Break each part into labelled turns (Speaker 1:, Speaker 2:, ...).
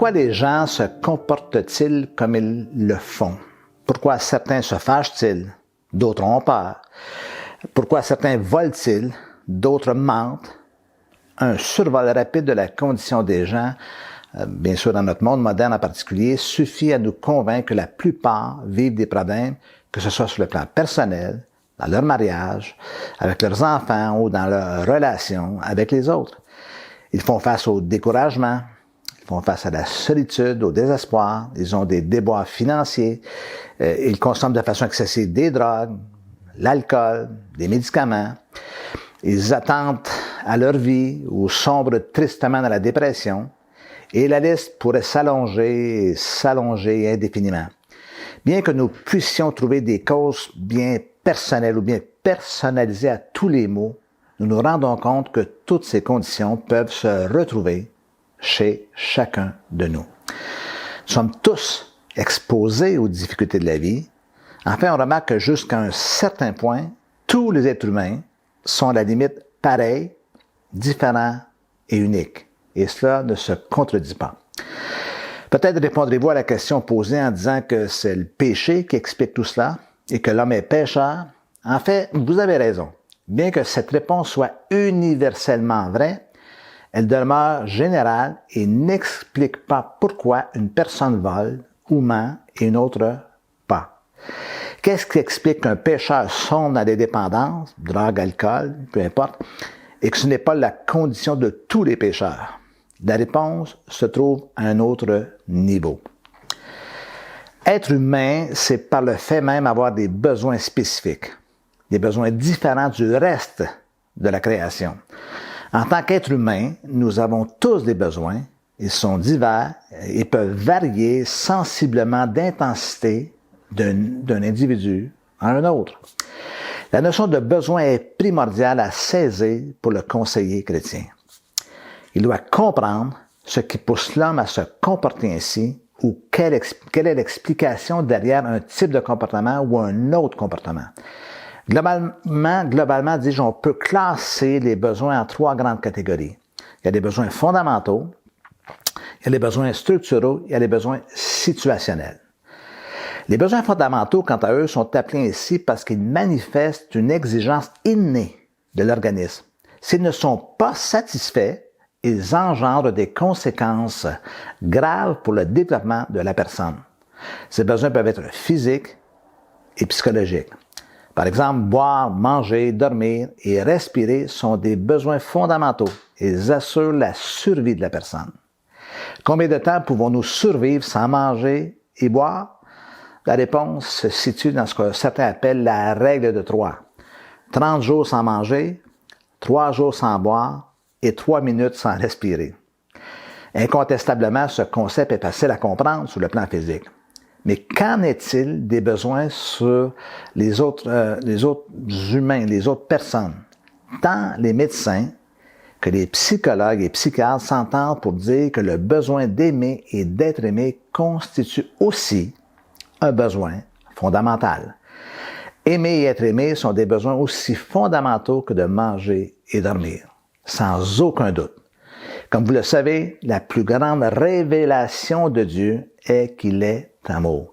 Speaker 1: Pourquoi les gens se comportent-ils comme ils le font? Pourquoi certains se fâchent-ils? D'autres ont peur. Pourquoi certains volent-ils? D'autres mentent. Un survol rapide de la condition des gens, bien sûr dans notre monde moderne en particulier, suffit à nous convaincre que la plupart vivent des problèmes, que ce soit sur le plan personnel, dans leur mariage, avec leurs enfants ou dans leurs relations avec les autres. Ils font face au découragement, ils font face à la solitude, au désespoir, ils ont des déboires financiers, ils consomment de façon excessive des drogues, l'alcool, des médicaments. Ils attendent à leur vie ou sombrent tristement dans la dépression. Et la liste pourrait s'allonger et s'allonger indéfiniment. Bien que nous puissions trouver des causes bien personnelles ou bien personnalisées à tous les maux, nous nous rendons compte que toutes ces conditions peuvent se retrouver chez chacun de nous. Nous sommes tous exposés aux difficultés de la vie. Enfin, on remarque que jusqu'à un certain point, tous les êtres humains sont à la limite pareils, différents et uniques. Et cela ne se contredit pas. Peut-être répondrez-vous à la question posée en disant que c'est le péché qui explique tout cela et que l'homme est pécheur. En fait, vous avez raison. Bien que cette réponse soit universellement vraie, elle demeure générale et n'explique pas pourquoi une personne vole ou ment et une autre pas. Qu'est-ce qui explique qu'un pécheur sombre dans des dépendances, drogue, alcool, peu importe, et que ce n'est pas la condition de tous les pécheurs? La réponse se trouve à un autre niveau. Être humain, c'est par le fait même avoir des besoins spécifiques, des besoins différents du reste de la création. En tant qu'être humain, nous avons tous des besoins, ils sont divers et peuvent varier sensiblement d'intensité d'un individu à un autre. La notion de besoin est primordiale à saisir pour le conseiller chrétien. Il doit comprendre ce qui pousse l'homme à se comporter ainsi ou quelle est l'explication derrière un type de comportement ou un autre comportement. Globalement, dis-je, on peut classer les besoins en trois grandes catégories. Il y a des besoins fondamentaux, il y a des besoins structuraux, il y a des besoins situationnels. Les besoins fondamentaux, quant à eux, sont appelés ainsi parce qu'ils manifestent une exigence innée de l'organisme. S'ils ne sont pas satisfaits, ils engendrent des conséquences graves pour le développement de la personne. Ces besoins peuvent être physiques et psychologiques. Par exemple, boire, manger, dormir et respirer sont des besoins fondamentaux. Ils assurent la survie de la personne. Combien de temps pouvons-nous survivre sans manger et boire? La réponse se situe dans ce que certains appellent la règle de 3. 30 jours sans manger, 3 jours sans boire, et 3 minutes sans respirer. Incontestablement, ce concept est facile à comprendre sur le plan physique. Mais qu'en est-il des besoins sur les autres humains, les autres personnes? Tant les médecins que les psychologues et psychiatres s'entendent pour dire que le besoin d'aimer et d'être aimé constitue aussi un besoin fondamental. Aimer et être aimé sont des besoins aussi fondamentaux que de manger et dormir. Sans aucun doute. Comme vous le savez, la plus grande révélation de Dieu est qu'il est amour.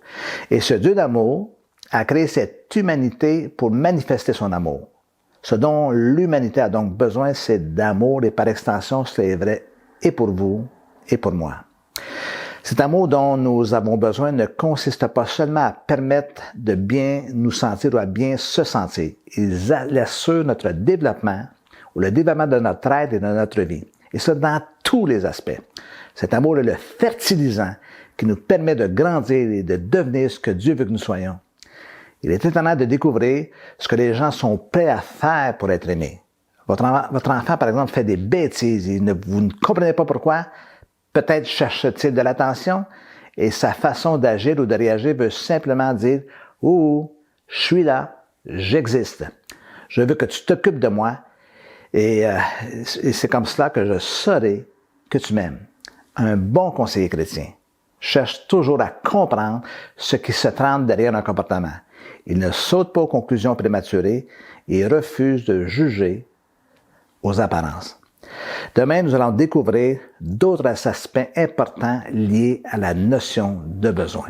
Speaker 1: Et ce Dieu d'amour a créé cette humanité pour manifester son amour. Ce dont l'humanité a donc besoin, c'est d'amour et par extension, c'est vrai et pour vous et pour moi. Cet amour dont nous avons besoin ne consiste pas seulement à permettre de bien nous sentir ou à bien se sentir. Il assure notre développement ou le développement de notre être et de notre vie. Et ça dans tous les aspects. Cet amour est le fertilisant qui nous permet de grandir et de devenir ce que Dieu veut que nous soyons. Il est étonnant de découvrir ce que les gens sont prêts à faire pour être aimés. Votre enfant, par exemple, fait des bêtises et vous ne comprenez pas pourquoi. Peut-être cherche-t-il de l'attention et sa façon d'agir ou de réagir veut simplement dire « Ouh, je suis là, j'existe. Je veux que tu t'occupes de moi. » Et c'est comme cela que je saurai que tu m'aimes. Un bon conseiller chrétien cherche toujours à comprendre ce qui se trame derrière un comportement. Il ne saute pas aux conclusions prématurées et refuse de juger aux apparences. Demain, nous allons découvrir d'autres aspects importants liés à la notion de besoin.